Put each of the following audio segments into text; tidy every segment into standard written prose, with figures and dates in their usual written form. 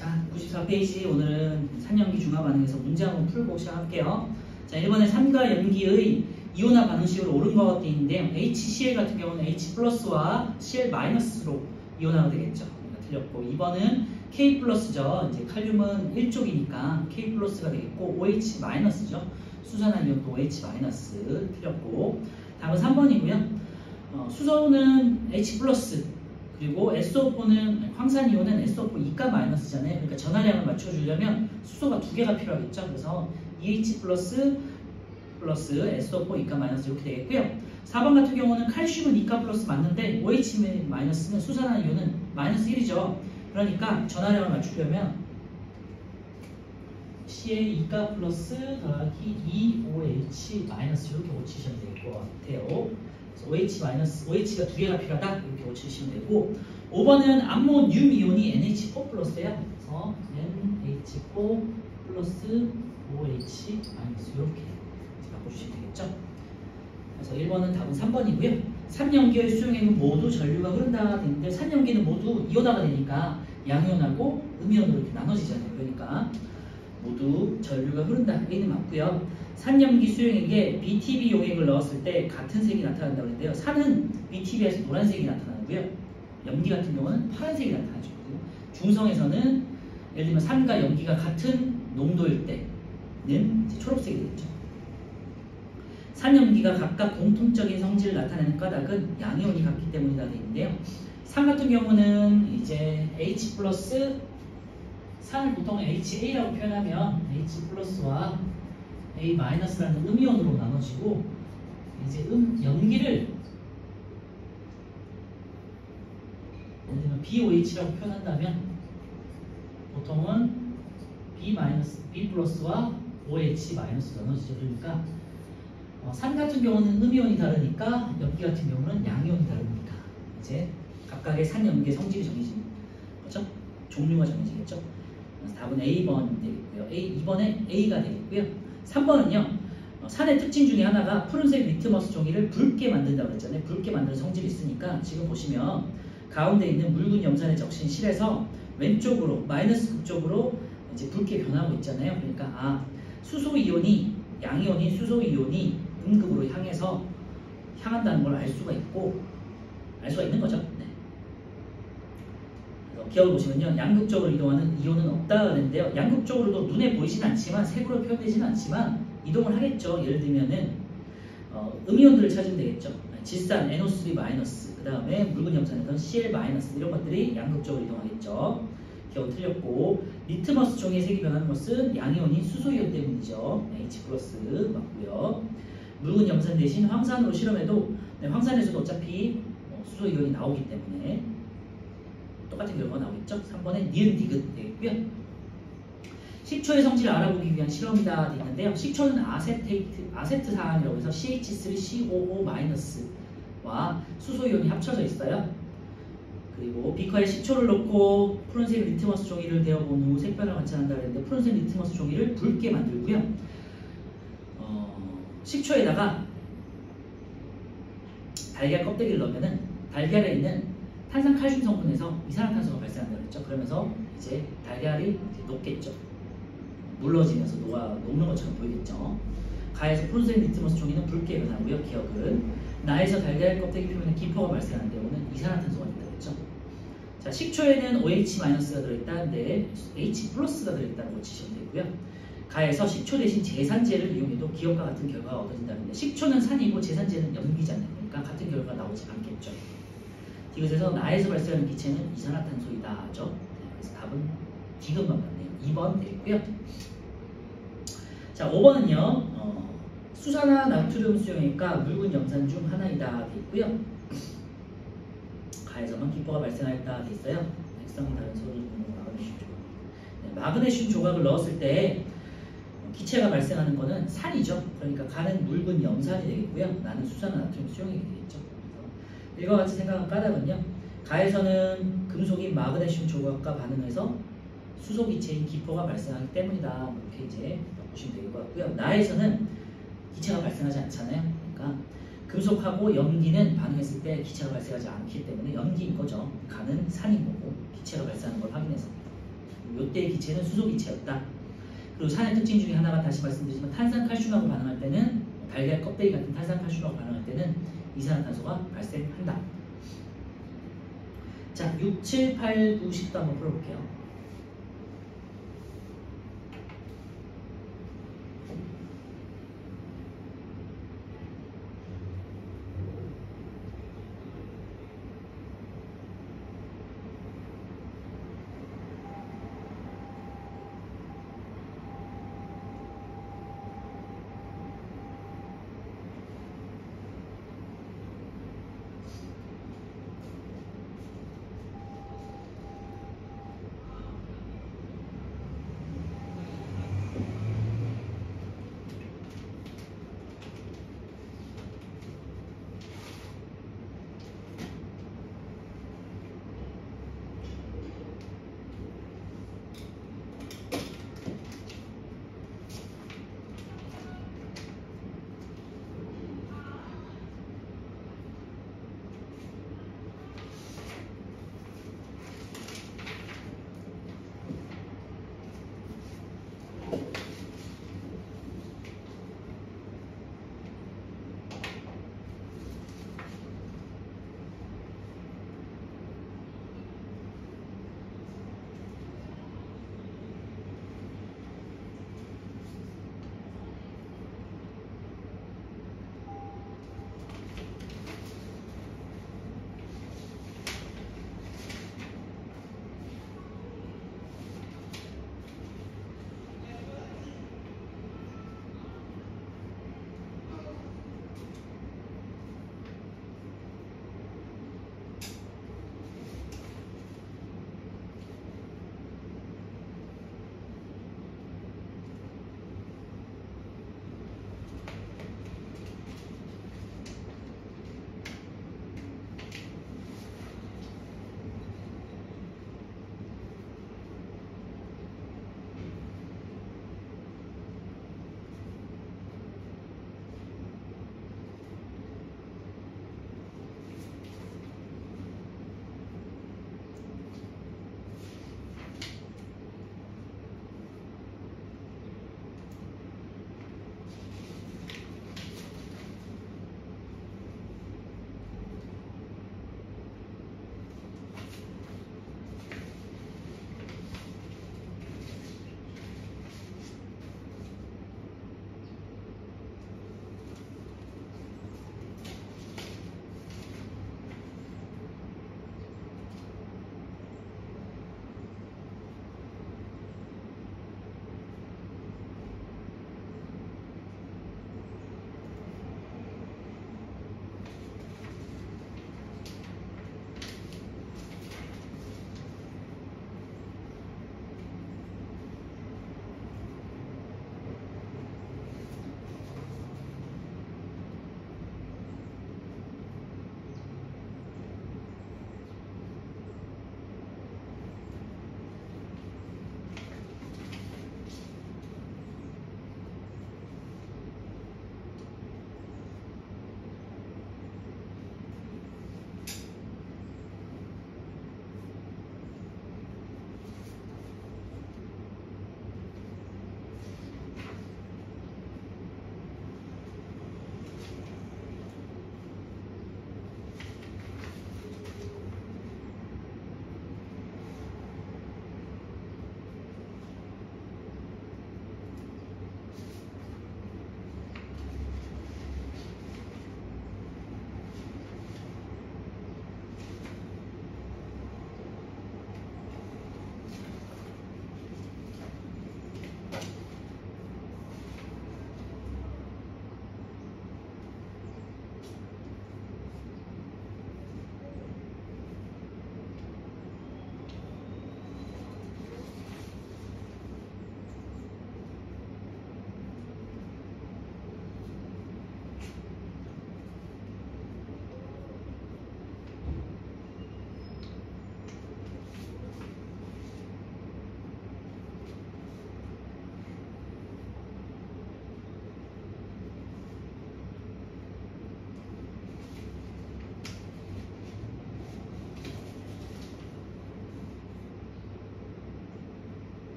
자, 94페이지 오늘은 산염기 중화 반응에서 문제 한번 풀고 시작할게요. 자, 1번에 산과 염기의 이온화 반응식으로 옳은 것 되어 있는데요. HCl 같은 경우는 H 플러스와 Cl 마이너스로 이온화가 되겠죠. 틀렸고 2번은 K 플러스죠. 이제 칼륨은 1족이니까 K 플러스가 되겠고 OH 마이너스죠. 수산화 이온도 OH 마이너스 틀렸고 다음은 3번이고요. 수소는 H 플러스 그리고 SO4는 황산이온은 SO4 2가 마이너스잖아요. 그러니까 전하량을 맞춰주려면 수소가 두 개가 필요하겠죠. 그래서 EH 플러스 SO4 2가 마이너스 이렇게 되겠고요. 4번 같은 경우는 칼슘은 2가 플러스 맞는데 OH 마이너스는 수산화 이온은 마이너스 1이죠. 그러니까 전하량을 맞추려면 C에 2가 플러스 더하기 2OH 마이너스 이렇게 고치시면 될 것 같아요. OH 마이너스, OH가 두 개가 필요하다 이렇게 고치시면 되고 5번은 암모늄 이온이 NH4 플러스야. 그래서 NH4 플러스 OH 마이너스 이렇게 바꿔주시면 되겠죠. 그래서 1번은 답은 3번이고요. 산염기의 수용액은 모두 전류가 흐른다 되는데 산염기는 모두 이온화가 되니까 양이온하고 음이온으로 이렇게 나눠지잖아요. 그러니까 모두 전류가 흐른다. A는 맞고요. 산염기 수용액에 BTB 용액을 넣었을 때 같은 색이 나타난다고 했는데요. 산은 BTB에서 노란색이 나타나고요. 염기 같은 경우는 파란색이 나타나죠. 중성에서는 예를 들면 산과 염기가 같은 농도일 때는 초록색이 되죠. 산염기가 각각 공통적인 성질을 나타내는 까닭은 양이온이 같기 때문이라 되어 있는데요. 산 같은 경우는 이제 H 플러스 산을 보통 HA라고 표현하면 H 플러스와 A 마이너스라는 음이온으로 나눠지고 이제 염기를 예를 들면 BOH라고 표현한다면 보통은 B 플러스와 OH 마이너스 나눠지죠. 그러니까 산 같은 경우는 음이온이 다르니까 염기 같은 경우는 양이온이 다릅니다. 이제 각각의 산염기의 성질이 정해지는 거죠. 종류가 정해지겠죠. 그래서 답은 A번 되겠고요. 2번에 A가 되겠고요. 3번은요. 산의 특징 중에 하나가 푸른색 리트머스 종이를 붉게 만든다고 그랬잖아요. 붉게 만드는 성질이 있으니까 지금 보시면 가운데 있는 묽은 염산에 적신 실에서 왼쪽으로 마이너스 극쪽으로 이제 붉게 변하고 있잖아요. 그러니까 수소 이온이 양이온이 수소 이온이 음극으로 향한다는 걸 알 수가 있는 거죠. 네. 기억을 보시면요. 양극적으로 이동하는 이온은 없다 그랬는데요. 양극적으로도 눈에 보이지는 않지만 색으로 표현되지는 않지만 이동을 하겠죠. 예를 들면은 음이온들을 찾으면 되겠죠. 질산 NO3 마이너스 그 다음에 묽은 염산에선 Cl 마이너스 이런 것들이 양극적으로 이동하겠죠. 기억 틀렸고 리트머스 종이의 색이 변하는 것은 양이온이 수소이온 때문이죠. H 플러스 맞고요. 묽은 염산 대신 황산으로 실험해도 황산에서도 어차피 수소이온이 나오기 때문에 똑같은 결과가 나오겠죠. 3번에 니은 디귿 되겠고요. 식초의 성질을 알아보기 위한 실험이다 되어 있는데요. 식초는 아세트산이라고 해서 CH3COO-와 수소이온이 합쳐져 있어요. 그리고 비커에 식초를 넣고 푸른색 리트머스 종이를 데워본 후 색변을 관찰한다 했는데 푸른색 리트머스 종이를 붉게 만들고요. 식초에다가 달걀 껍데기를 넣으면은 달걀에 있는 탄산칼슘 성분에서 이산화탄소가 발생한다고 했죠. 그러면서 이제 달걀이 이제 녹겠죠. 물러지면서 녹는 것처럼 보이겠죠. 가에서 푸른색 리트머스 종이는 붉게 변하고요. 기억은 나에서 달걀 껍데기 표면에 기포가 발생하는 경우는 이산화탄소가 있다고 했죠. 자, 식초에는 OH-가 들어있다는데 H 플러스가 들어있다는 걸 치시면 되고요. 가에서 식초 대신 제산제를 이용해도 기억과 같은 결과가 얻어진다는데 식초는 산이고 제산제는 염기잖아요. 그러니까 같은 결과가 나오지 않겠죠. 디귿에서 나에서 발생하는 기체는 이산화탄소이다 하죠. 그래서 답은 디귿만 맞네요. 2번 되겠고요. 자, 5번은요. 수산화 나트륨 수용액과 묽은 염산 중 하나이다 되겠고요. 가에서만 기포가 발생하였다 돼 있어요. 액성이 다른 소를 마그네슘 조각. 마그네슘 조각을 넣었을 때 기체가 발생하는 것은 산이죠. 그러니까 가는 묽은 염산이 되겠고요. 나는 수산화 나트륨 수용액이 되겠죠. 이와 같이 생각한 까닭은요. 가에서는 금속인 마그네슘 조각과 반응해서 수소 기체인 기포가 발생하기 때문이다. 이렇게 이제 보시면 될 것 같고요. 나에서는 기체가 발생하지 않잖아요. 그러니까 금속하고 염기는 반응했을 때 기체가 발생하지 않기 때문에 염기인 거죠. 가는 산인 거고 기체가 발생하는 걸 확인해서 이때의 기체는 수소 기체였다. 그리고 산의 특징 중에 하나가 다시 말씀드리지만 탄산칼슘하고 반응할 때는 달걀 껍데기 같은 탄산칼슘하고 반응할 때는 이산화탄소가 발생한다. 자, 6, 7, 8, 9, 10도 한번 풀어볼게요.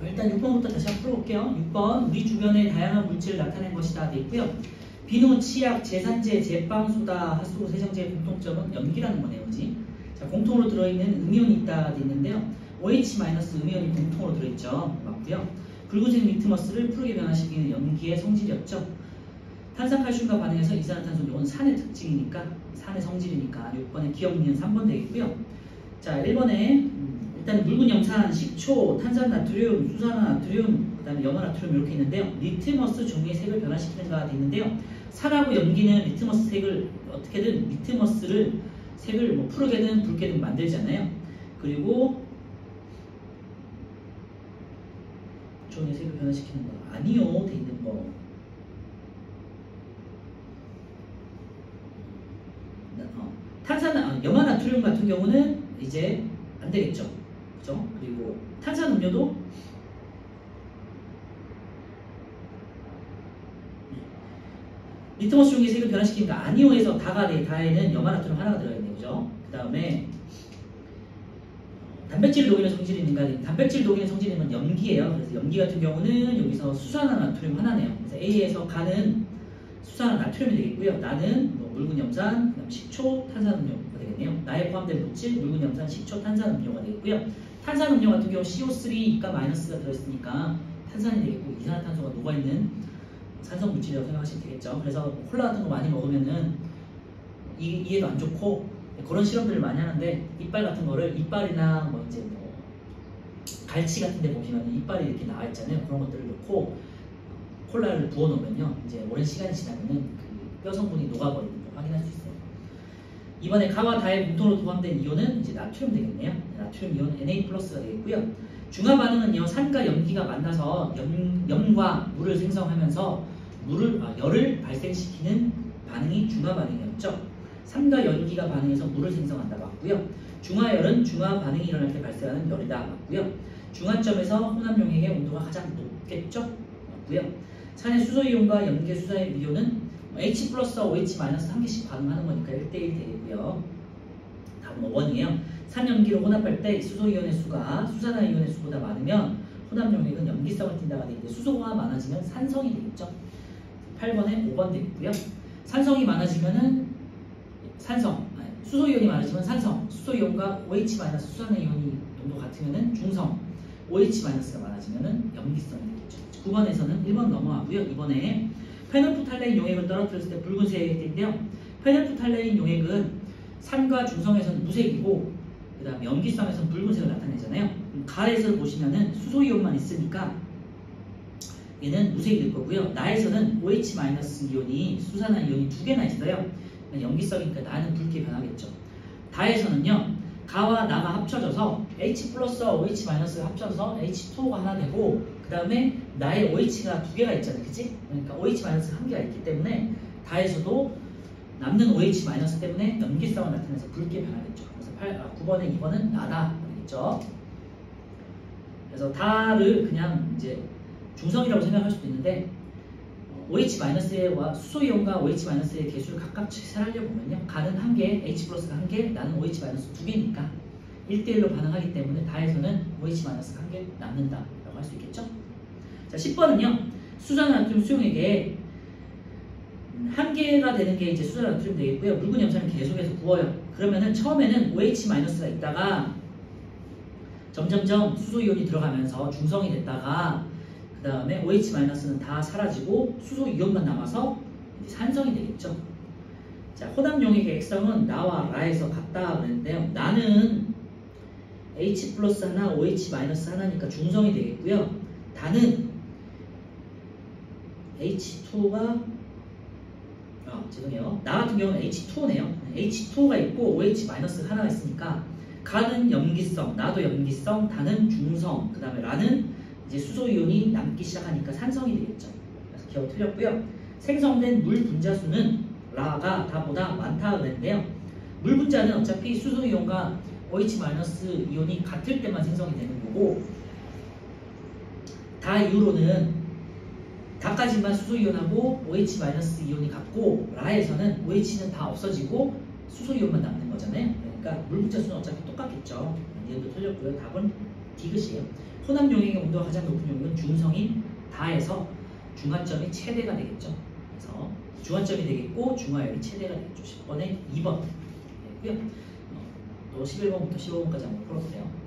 일단 6번부터 다시 한번 풀어볼게요. 6번 우리 주변에 다양한 물질을 나타낸 것이다 돼 있고요. 비누, 치약, 제산제, 제빵, 소다, 핫소고, 세정제의 공통점은 염기라는 거네요. 그지? 자, 공통으로 들어있는 음이온이 있다 돼 있는데요. OH- 음이온이 공통으로 들어있죠. 맞고요. 붉은색 리트머스를 푸르게 변화시키는 염기의 성질이었죠. 탄산칼슘과 반응해서 이산화탄소, 이건 산의 특징이니까, 산의 성질이니까 6번에 기억 니은 3번 되겠고요. 자, 1번에 일단 묽은 염산, 식초, 탄산나트륨, 수산화나트륨, 그 다음에 염화나트륨 이렇게 있는데요. 리트머스 종이의 색을 변화시키는가 돼 있는데요. 산하고 염기는 리트머스 색을 어떻게든 리트머스를 색을 뭐 푸르게든 붉게든 만들잖아요. 그리고 종이의 색을 변화시키는 거 아니요 돼 있는 거. 염화나트륨 같은 경우는 이제 안 되겠죠. 그죠? 그리고 탄산음료도 리트머스 종이의 색을 변화시키니까 아니오에서 다에는 염화나트륨 하나가 들어있네요. 그죠? 그 다음에 단백질을 녹이는 성질이 있는가? 단백질 녹이는 성질이 있는 건 염기예요. 그래서 염기 같은 경우는 여기서 수산화나트륨 하나네요. 그래서 A에서 가는 수산화나트륨이 되겠고요. 나는 뭐 묽은 염산, 그다음 식초, 탄산음료가 되겠네요. 나에 포함된 물질 묽은 염산, 식초, 탄산음료가 되겠고요. 탄산음료 같은 경우 CO3가 마이너스가 들어있으니까 탄산이 되겠고 이산화탄소가 녹아있는 산성 물질이라고 생각하시면 되겠죠. 그래서 콜라 같은 거 많이 먹으면은 이해도 안 좋고 그런 실험들을 많이 하는데 이빨 같은 거를 이빨이나 뭐 이제 뭐 갈치 같은 데 보시면 이빨이 이렇게 나와 있잖아요. 그런 것들을 넣고 콜라를 부어 놓으면요. 이제 오랜 시간이 지나면은 그 뼈 성분이 녹아버리는 걸 확인할 수 있어요. 이번에 가와 다의 공통으로 포함된 이온은 이제 나트륨 되겠네요. 나트륨 이온 Na+가 되겠고요. 중화 반응은요. 산과 염기가 만나서 염과 물을 생성하면서 열을 발생시키는 반응이 중화 반응이었죠. 산과 염기가 반응해서 물을 생성한다 맞고요. 중화열은 중화 반응이 일어날 때 발생하는 열이다 맞고요. 중화점에서 혼합용액의 온도가 가장 높겠죠 맞고요. 산의 수소이온과 염기의 수소의 미온은 H+와 OH- 한 개씩 반응하는 거니까 1대1 되겠고요. 답은 5번이에요. 산염기로 혼합할 때 수소이온의 수가 수산화이온의 수보다 많으면 혼합용액은 염기성을 띈다가 되는데 수소가 많아지면 산성이 되겠죠. 8번에 5번 되겠고요. 산성이 많아지면은 수소이온이 많아지면 산성, 수소이온과 OH- 수산화이온이 농도 같으면은 중성, OH- 많아지면은 염기성이 되겠죠. 9번에서는 1번 넘어가고요. 이번에 페놀프탈레인 용액을 떨어뜨렸을 때 붉은색인데요. 페놀프탈레인 용액은 산과 중성에서는 무색이고 그 다음 염기성에서는 붉은색을 나타내잖아요. 가에서 보시면은 수소이온만 있으니까 얘는 무색이 될 거고요. 나에서는 OH- 이온이 수산화이온이 2개나 있어요. 염기성이니까 나는 붉게 변하겠죠. 다에서는요. 가와 나가 합쳐져서 H+와 OH- 합쳐서 H2가 하나 되고 그 다음에 나의 OH가 2개가 있잖아요. 그치? 그러니까 OH- 1개가 있기 때문에 다에서도 남는 OH- 때문에 염기성을 나타내서 붉게 변하겠죠. 그래서 9번에 2번은 나다 되겠죠. 그래서 다를 그냥 이제 중성이라고 생각할 수도 있는데 OH-와 수소이온과 OH-의 개수를 각각 계산하려고 보면요. 가는 1개, H+가 1개, 나는 OH- 2개니까 1대1로 반응하기 때문에 다에서는 OH- 1개 남는다 라고 할 수 있겠죠. 자, 10번은요. 수산화나트륨 수용액에 1개가 되는 게 이제 수산화나트륨 되겠고요. 묽은 염산을 계속해서 부어요. 그러면은 처음에는 OH-가 있다가 점점점 수소이온이 들어가면서 중성이 됐다가 그 다음에 OH-는 다 사라지고 수소이온만 남아서 이제 산성이 되겠죠. 자, 혼합용액의 액성은 나와 라에서 같다 그랬는데요. 나는 H+ 하나, OH- 하나니까 중성이 되겠고요. 다는 H2가 죄송해요. 나 같은 경우는 H2네요. H2가 있고 OH- 하나가 있으니까 가는 염기성, 나도 염기성, 다는 중성, 그 다음에 라는 이제 수소이온이 남기 시작하니까 산성이 되겠죠. 그래서 기억 틀렸고요. 생성된 물 분자수는 라가 다보다 많다 그랬는데요. 물 분자는 어차피 수소이온과 OH- 이온이 같을 때만 생성이 되는 거고 다 이후로는 다까지만 수소이온하고 OH- 이온이 같고 라에서는 OH는 다 없어지고 수소이온만 남는 거잖아요. 그러니까 물 분자수는 어차피 똑같겠죠. 이해도 틀렸고요. 답은 디귿이에요. 혼합 용액의 온도가 가장 높은 용액은 중성인 다에서 중화점이 최대가 되겠죠. 그래서 중화점이 되겠고 중화열이 최대가 되겠죠. 10번에 2번 되고요. 또 11번부터 15번까지 한번 풀어보세요.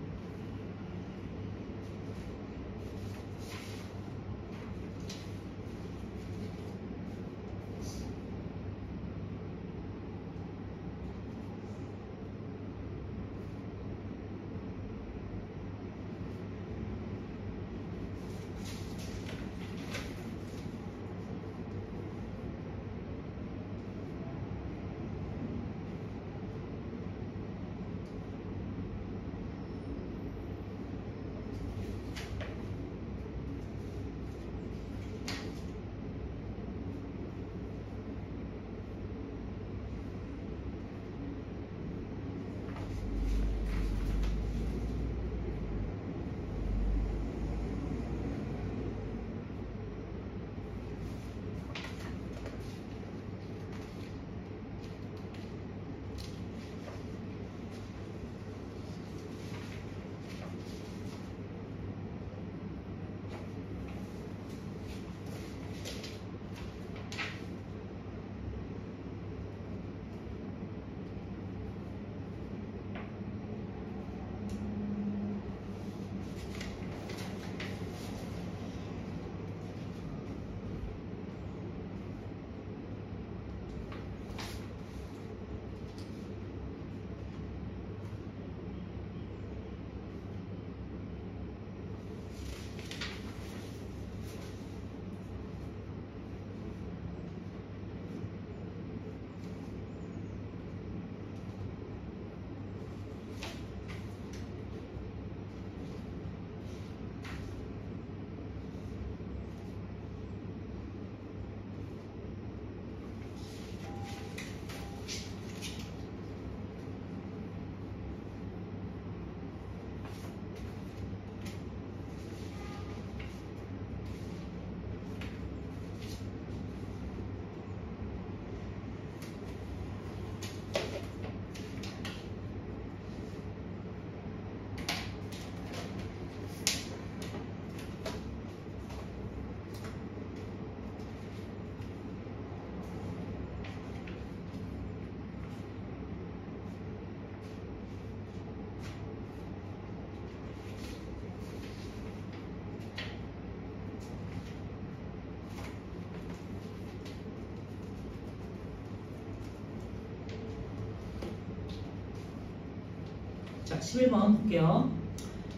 자, 11번 볼게요.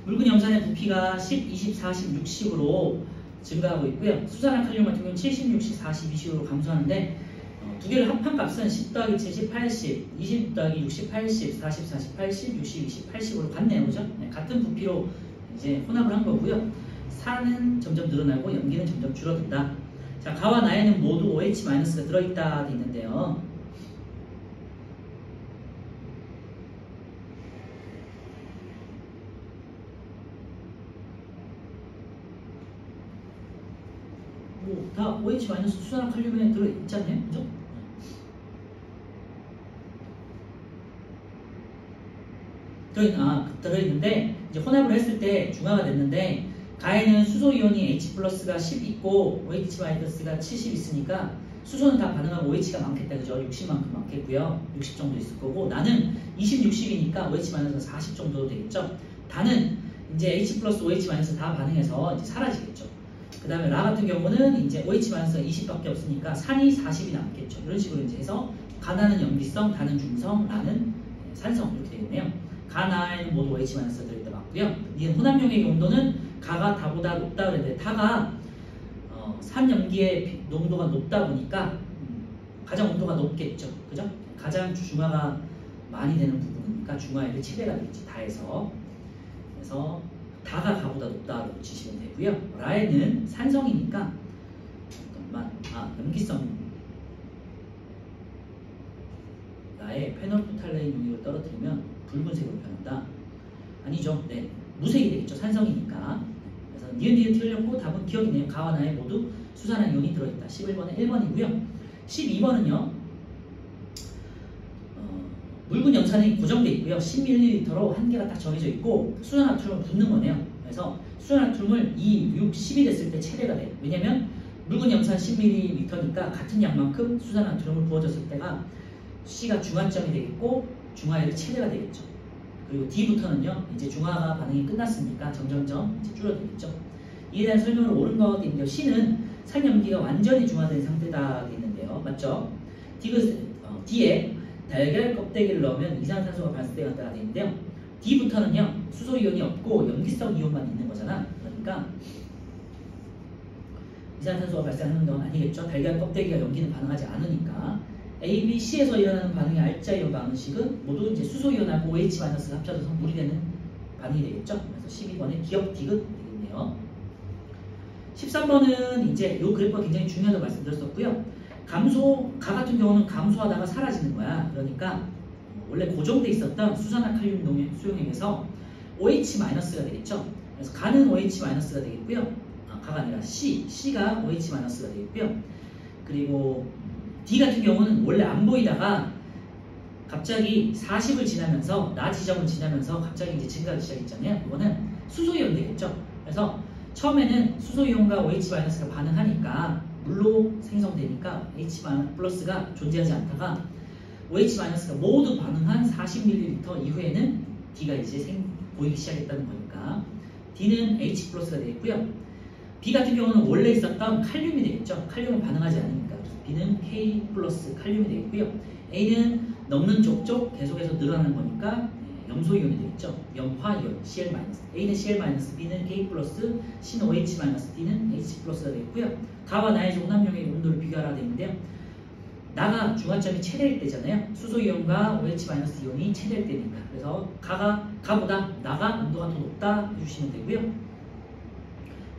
묽은 염산의 부피가 10, 20, 40, 60으로 증가하고 있고요. 수산화 칼륨 같은 경우는 70, 60, 40, 20으로 감소하는데 두 개를 합한 값은 10 더하기 70, 80, 20 더하기 60, 80, 40, 40, 80, 60, 20, 80으로 같네요. 그죠? 네, 같은 부피로 이제 혼합을 한 거고요. 산은 점점 늘어나고 염기는 점점 줄어든다. 자, 가와 나에는 모두 OH-가 들어있다 돼 있는데요. 다 OH- 수산화 칼륨에 들어있지 않나요? 그죠? 들어있는데 이제 혼합을 했을 때 중화가 됐는데 가에는 수소이온이 H+가 10 있고 OH- 70 있으니까 수소는 다 반응하고 OH가 많겠다. 그죠? 60만큼 많겠고요. 60 정도 있을 거고 나는 20, 60이니까 OH- 40 정도 되겠죠. 다는 이제 H+, OH- 다 반응해서 이제 사라지겠죠. 그 다음에 라 같은 경우는 이제 OH- 20밖에 없으니까 산이 40이 남겠죠. 이런 식으로 이제 해서 가나는 염기성, 다는 중성, 라는 산성 이렇게 되겠네요. 가나에는 모두 OH- 들어있다 맞고요. 니은 혼합용액의 온도는 가가 다보다 높다 그랬는데 타가 산염기의 농도가 높다 보니까 가장 온도가 높겠죠. 그죠? 가장 중화가 많이 되는 부분이니까 중화율이 최대가 되겠지. 다에서. 그래서 다가 가보다 높다고 치시면 되고요. 라에는 산성이니까 잠깐만 염기성 라에 페놀프탈레인 용액을 떨어뜨리면 붉은색으로 변한다. 아니죠. 네, 무색이 되겠죠. 산성이니까. 그래서 니은 틀렸고 답은 기억이네요. 가와 나에 모두 수산화 이온이 들어있다. 11번은 1번이고요. 12번은요. 묽은 염산이 고정되어 있고요. 10ml로 한 개가 딱 정해져 있고 수산화처럼 붓는 거네요. 그래서 수소나트륨을 2, 6, 10이 됐을 때 최대가 돼. 왜냐면 묽은 염산 10ml니까 같은 양만큼 수소나트륨을 부어줬을 때가 C가 중화점이 되겠고 중화율이 최대가 되겠죠. 그리고 D부터는요, 이제 중화 반응이 끝났으니까 점점점 이제 줄어들겠죠. 이에 대한 설명을 옳은 것 같은데요. C는 산염기가 완전히 중화된 상태다 되어 있는데요. 맞죠? D에 달걀 껍데기를 넣으면 이산화탄소가 발생한다가 되어 있는데요. D부터는요, 수소이온이 없고 염기성 이온만 있는 거잖아. 그러니까 이산화탄소가 발생하는 건 아니겠죠. 달걀 껍데기가 염기는 반응하지 않으니까. A, B, C에서 일어나는 반응의 알짜이온 반응식은 모두 이제 수소이온하고 OH- 합쳐져서 물이 되는 반응이 되겠죠. 그래서 12번의 기억 디귿 되겠네요. 13번은 이제 이 그래프가 굉장히 중요하다고 말씀드렸었고요. 가 같은 경우는 감소하다가 사라지는 거야. 그러니까 원래 고정돼 있었던 수산화 칼륨 수용액에서 OH-가 되겠죠. 그래서 가는 OH-가 되겠고요. 가가 아니라 C가 OH-가 되겠고요. 그리고 D 같은 경우는 원래 안 보이다가 갑자기 40을 지나면서 나 지점을 지나면서 갑자기 이제 증가하기 시작했잖아요. 이거는 수소이온 되겠죠. 그래서 처음에는 수소이온과 OH-가 반응하니까 물로 생성되니까 H+가 존재하지 않다가 OH-가 모두 반응한 40ml 이후에는 D가 이제 보이기 시작했다는 거니까 D는 H+가 되겠고요. B 같은 경우는 원래 있었던 칼륨이 되겠죠. 칼륨은 반응하지 않으니까 B는 K+ 칼륨이 되겠고요. A는 넣는 족족 계속해서 늘어나는 거니까 염소이온이 되겠죠. 염화이온 Cl-. A는 Cl-, B는 K+, C는 OH-, D는 H+가 되겠고요. 가와 나의 종남용의 온도를 비교하라 되는데요. 나가 중화점이 최대일 때잖아요. 수소이온과 OH- 이온이 최대일 때니까. 그래서 가보다 나가 온도가 더 높다 해주시면 되고요.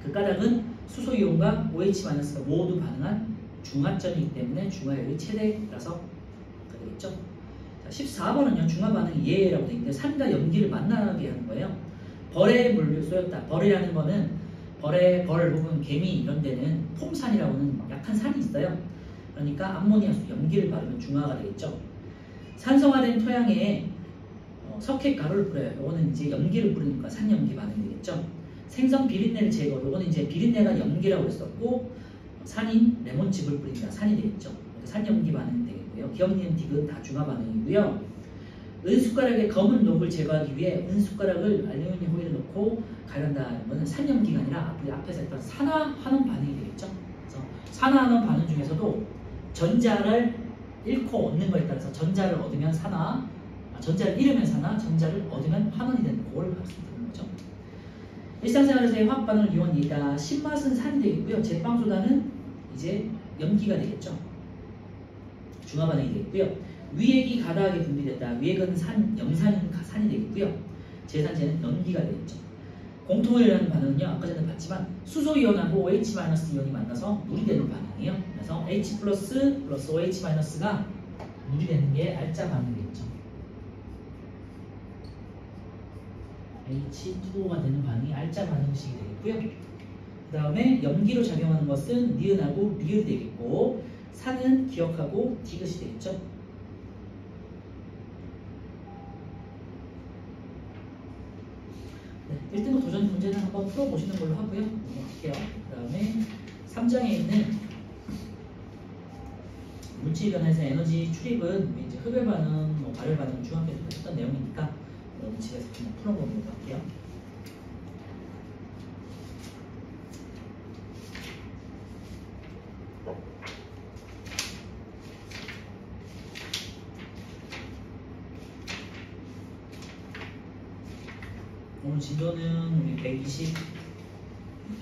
그 까닭은 수소이온과 OH-가 모두 반응한 중화점이기 때문에 중화율이 최대라서 되겠죠. 자, 14번은요. 중화 반응이 예라고 되어 있는데 산과 염기를 만나게 하는 거예요. 벌에 물을 쏘였다. 벌이라는 거는 벌 혹은 개미 이런 데는 폼산이라고 하는 약한 산이 있어요. 그러니까 암모니아수 염기를 바르면 중화가 되겠죠. 산성화된 토양에 석회가루를 뿌려요. 이거는 이제 염기를 뿌리니까 산염기 반응이 되겠죠. 생성 비린내를 제거. 이거는 이제 비린내가 염기라고 했었고 산인 레몬즙을 뿌린다. 산이 되겠죠. 산염기 반응이 되겠고요. 기억니은 디귿 다 중화 반응이고요. 은숟가락에 검은 녹을 제거하기 위해 은숟가락을 알루미늄 호일에 넣고 가열한다는 것은 산염기가 아니라 앞에서 했던 산화환원 반응이 되겠죠. 그래서 산화환원 반응 중에서도 전자를 잃고 얻는 거에 따라서 전자를 얻으면 전자를 잃으면 산화, 전자를 얻으면 환원이 되는 그걸 말씀드리는 거죠. 일상생활에서의 화학 반응을 이용한 예다. 신맛은 산이 되겠고요. 제빵소다는 이제 염기가 되겠죠. 중화 반응이 되겠고요. 위액이 가다하게 분비됐다. 위액은 염산인 산이 되겠고요. 제산제는 염기가 되겠죠. 공통이라는 반응은요. 아까 전에 봤지만 수소이온하고 OH- 이온이 만나서 물이 되는 반응이에요. 그래서 H+ 플러스 OH-가 물이 되는 게 알짜 반응이겠죠. H2O가 되는 반응이 알짜 반응식이 되겠고요. 그 다음에 염기로 작용하는 것은 니은하고 리을이 되겠고 산은 기억하고 디귿이 되겠죠. 네, 1등급 도전 문제는 한번 풀어보시는 걸로 하고요. 넘어갈게요. 그 다음에 3장에 있는 물질 변화에서 에너지 출입은 이제 흡열 반응, 발열 반응 중학교 때 했던 내용이니까 여러분 집에서 그냥 풀어보도록 할게요. 오늘 진도는 우리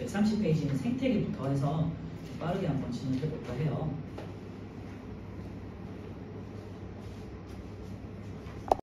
130페이지는 생태계부터 해서 빠르게 한번 진행해 볼까 해요.